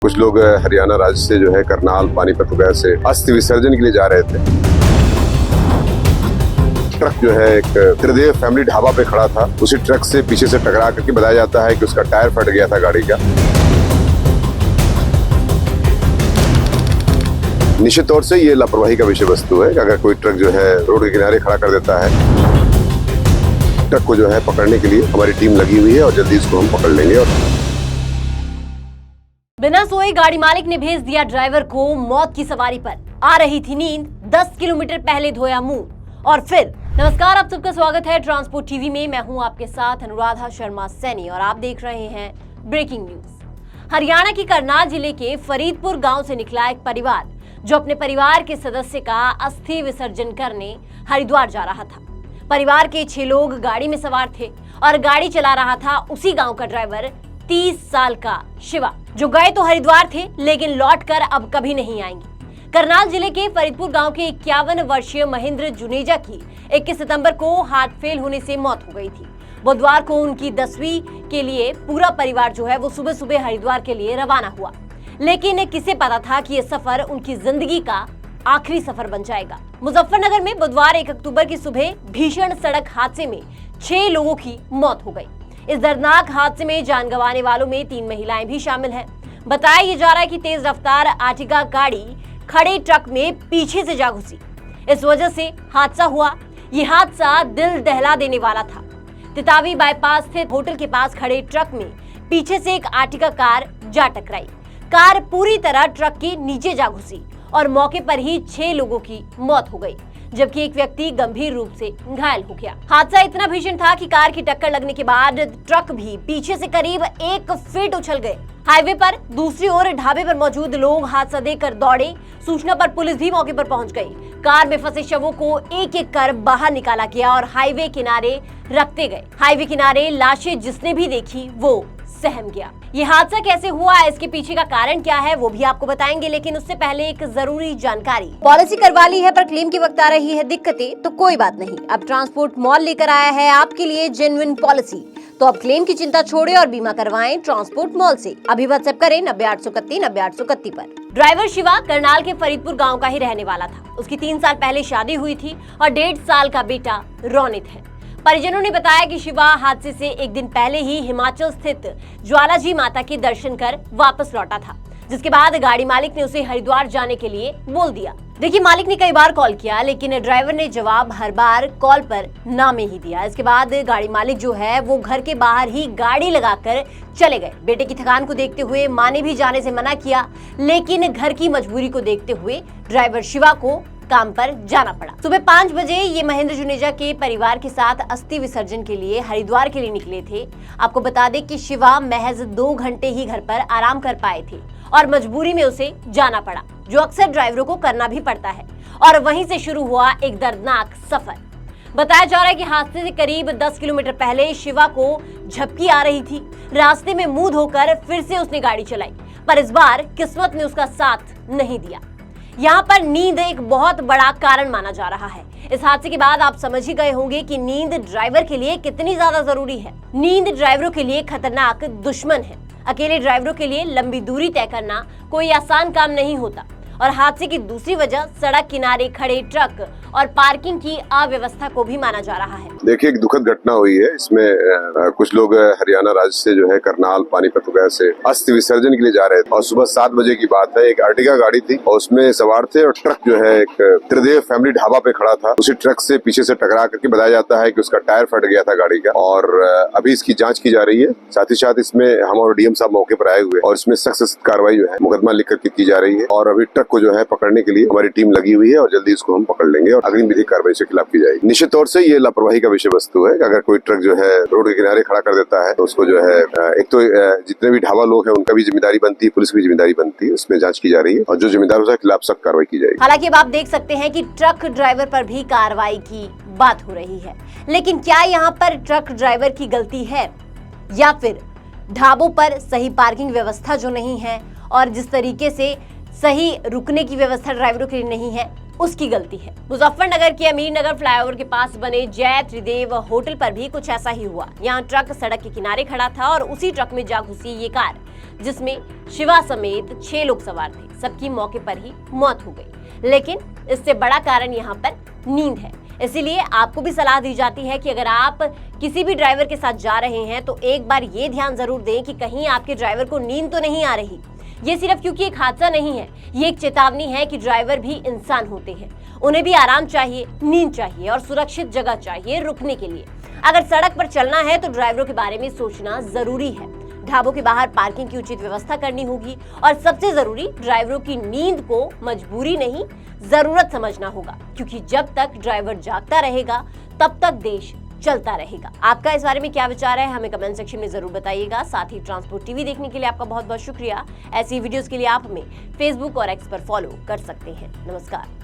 कुछ लोग हरियाणा राज्य से जो है करनाल पानीपत वगैरह से अस्थि विसर्जन के लिए जा रहे थे। ट्रक जो है एक त्रिदेव फैमिली ढाबा पे खड़ा था, उसी ट्रक से पीछे से टकरा करके बताया जाता है कि उसका टायर फट गया था गाड़ी का। निश्चित तौर से ये लापरवाही का विषय वस्तु है कि अगर कोई ट्रक जो है रोड के किनारे खड़ा कर देता है, ट्रक को जो है पकड़ने के लिए हमारी टीम लगी हुई है और जल्दी इसको हम पकड़ लेंगे। और बिना सोए गाड़ी मालिक ने भेज दिया ड्राइवर को मौत की सवारी पर। आ रही थी नींद, 10 किलोमीटर पहले धोया मुंह और फिर। नमस्कार, आप सबका स्वागत है ट्रांसपोर्ट टीवी में। मैं हूं आपके साथ अनुराधा शर्मा सैनी और आप देख रहे हैं ब्रेकिंग न्यूज। हरियाणा की करनाल जिले के फरीदपुर गांव से निकला एक परिवार जो अपने परिवार के सदस्य का अस्थि विसर्जन करने हरिद्वार जा रहा था। परिवार के 6 लोग गाड़ी में सवार थे और गाड़ी चला रहा था उसी गांव का ड्राइवर 30 साल का शिवा, जो गए तो हरिद्वार थे लेकिन लौटकर अब कभी नहीं आएंगे। करनाल जिले के फरीदपुर गांव के 51 वर्षीय महेंद्र जुनेजा की 21 सितंबर को हार्ट फेल होने से मौत हो गई थी। बुधवार को उनकी 10वीं के लिए पूरा परिवार जो है वो सुबह सुबह हरिद्वार के लिए रवाना हुआ, लेकिन किसे पता था कि यह सफर उनकी जिंदगी का आखिरी सफर बन जाएगा। मुजफ्फरनगर में बुधवार 1 अक्टूबर की सुबह भीषण सड़क हादसे में 6 लोगों की मौत हो गई। इस दर्दनाक हादसे में जान गंवाने वालों में 3 महिलाएं भी शामिल हैं। बताया ये जा रहा है कि तेज रफ्तार आर्टिगा गाड़ी खड़े ट्रक में पीछे से जा घुसी, इस वजह से हादसा हुआ। ये हादसा दिल दहला देने वाला था। तितावी बाईपास स्थित होटल के पास खड़े ट्रक में पीछे से एक आर्टिगा कार जा टकराई। कार पूरी तरह ट्रक के नीचे जा घुसी और मौके पर ही 6 लोगों की मौत हो गई, जबकि एक व्यक्ति गंभीर रूप से घायल हो गया। हादसा इतना भीषण था कि कार की टक्कर लगने के बाद ट्रक भी पीछे से करीब 1 फीट उछल गए। हाईवे पर दूसरी ओर ढाबे पर मौजूद लोग हादसा देखकर दौड़े। सूचना पर पुलिस भी मौके पर पहुंच गई। कार में फंसे शवों को एक एक कर बाहर निकाला गया और हाईवे किनारे रखते गए। हाईवे किनारे लाशें जिसने भी देखी वो सहम गया। ये हादसा कैसे हुआ, इसके पीछे का कारण क्या है, वो भी आपको बताएंगे, लेकिन उससे पहले एक जरूरी जानकारी। पॉलिसी करवा ली है पर क्लेम के वक्त आ रही है दिक्कतें, तो कोई बात नहीं, अब ट्रांसपोर्ट मॉल लेकर आया है आपके लिए जेन्युइन पॉलिसी। तो अब क्लेम की चिंता छोड़े और बीमा करवाएं ट्रांसपोर्ट मॉल से। अभी व्हाट्सएप करें 90 831 पर। ड्राइवर शिवा करनाल के फरीदपुर गाँव का ही रहने वाला था। उसकी 3 साल पहले शादी हुई थी और 1.5 साल का बेटा रोनित है। परिजनों ने बताया कि शिवा हादसे से एक दिन पहले ही हिमाचल स्थित ज्वालाजी माता के दर्शन कर वापस लौटा था, जिसके बाद गाड़ी मालिक ने उसे हरिद्वार जाने के लिए बोल दिया। देखिए, मालिक ने कई बार कॉल किया लेकिन ड्राइवर ने जवाब हर बार कॉल पर ना में ही दिया। इसके बाद गाड़ी मालिक जो है वो घर के बाहर ही गाड़ी लगाकर चले गए। बेटे की थकान को देखते हुए मां ने भी जाने से मना किया, लेकिन घर की मजबूरी को देखते हुए ड्राइवर शिवा को काम पर जाना पड़ा। सुबह 5 बजे ये महेंद्र जुनेजा के परिवार के साथ अस्थि विसर्जन के लिए हरिद्वार के लिए निकले थे। आपको बता दें कि शिवा महज 2 घंटे ही घर पर आराम कर पाए थे और मजबूरी में उसे जाना पड़ा, जो अक्सर ड्राइवरों को करना भी पड़ता है। और वहीं से शुरू हुआ एक दर्दनाक सफर। बताया जा रहा है कि हादसे से करीब 10 किलोमीटर पहले शिवा को झपकी आ रही थी। रास्ते में मुंह धोकर फिर से उसने गाड़ी चलाई, पर इस बार किस्मत ने उसका साथ नहीं दिया। यहाँ पर नींद एक बहुत बड़ा कारण माना जा रहा है। इस हादसे के बाद आप समझ ही गए होंगे कि नींद ड्राइवर के लिए कितनी ज्यादा जरूरी है। नींद ड्राइवरों के लिए खतरनाक दुश्मन है। अकेले ड्राइवरों के लिए लंबी दूरी तय करना कोई आसान काम नहीं होता। और हादसे की दूसरी वजह सड़क किनारे खड़े ट्रक और पार्किंग की अव्यवस्था को भी माना जा रहा है। देखिए, एक दुखद घटना हुई है। इसमें कुछ लोग हरियाणा राज्य से जो है करनाल पानीपत वगैरह से अस्थि विसर्जन के लिए जा रहे थे और सुबह 7 बजे की बात है। एक आर्टिगा गाड़ी थी और उसमें सवार थे और ट्रक जो है एक त्रिदेव फैमिली ढाबा पे खड़ा था, उसी ट्रक से पीछे से टकरा करके बताया जाता है कि उसका टायर फट गया था गाड़ी का। और अभी इसकी जाँच की जा रही है। साथ ही साथ इसमें हम और डीएम साहब मौके पर आए हुए और इसमें सख्त कार्रवाई जो है मुकदमा लिख करके की जा रही है। और अभी ट्रक को जो है पकड़ने के लिए हमारी टीम लगी हुई है और जल्दी इसको हम पकड़ लेंगे और अग्रिम विधिक कार्रवाई के खिलाफ की जाएगी। निश्चित तौर से ये लापरवाही का विषय वस्तु है कि अगर कोई ट्रक जो है रोड के किनारे खड़ा कर देता है तो उसको जो है एक तो जितने भी ढाबा लोग हैं उनका भी जिम्मेदारी बनती है, पुलिस की भी जिम्मेदारी बनती है। उसमें जांच की जा रही है और जो जिम्मेदार है उसके खिलाफ सख्त कार्रवाई की जाएगी। हालांकि अब आप देख सकते हैं कि ट्रक ड्राइवर पर भी कार्रवाई की बात हो रही है, लेकिन क्या यहाँ पर ट्रक ड्राइवर की गलती है या फिर ढाबों पर सही पार्किंग व्यवस्था जो नहीं है और जिस तरीके से सही रुकने की व्यवस्था ड्राइवरों के लिए नहीं है, उसकी गलती है। मुजफ्फरनगर के अमीरनगर फ्लाईओवर के पास बने जय त्रिदेव होटल पर भी कुछ ऐसा ही हुआ। यहाँ ट्रक सड़क के किनारे खड़ा था और उसी ट्रक में जा घुसी ये कार, जिसमें शिवा समेत 6 लोग सवार थे। सबकी मौके पर ही मौत हो गई। लेकिन इससे बड़ा कारण यहाँ पर नींद है। इसीलिए आपको भी सलाह दी जाती है कि अगर आप किसी भी ड्राइवर के साथ जा रहे हैं तो एक बार ये ध्यान जरूर दें कि कहीं आपके ड्राइवर को नींद तो नहीं आ रही। ये सिर्फ क्योंकि एक हादसा नहीं है, ये एक चेतावनी है कि ड्राइवर भी इंसान होते हैं, उन्हें भी आराम चाहिए, नींद चाहिए और सुरक्षित जगह चाहिए रुकने के लिए। अगर सड़क पर चलना है तो ड्राइवरों के बारे में सोचना जरूरी है। ढाबों के बाहर पार्किंग की उचित व्यवस्था करनी होगी और सबसे जरूरी ड्राइवरों की नींद को मजबूरी नहीं, जरूरत समझना होगा, क्योंकि जब तक ड्राइवर जागता रहेगा तब तक देश चलता रहेगा। आपका इस बारे में क्या विचार है, हमें कमेंट सेक्शन में जरूर बताइएगा। साथ ही ट्रांसपोर्ट टीवी देखने के लिए आपका बहुत बहुत शुक्रिया। ऐसी वीडियोस के लिए आप हमें फेसबुक और एक्स पर फॉलो कर सकते हैं। नमस्कार।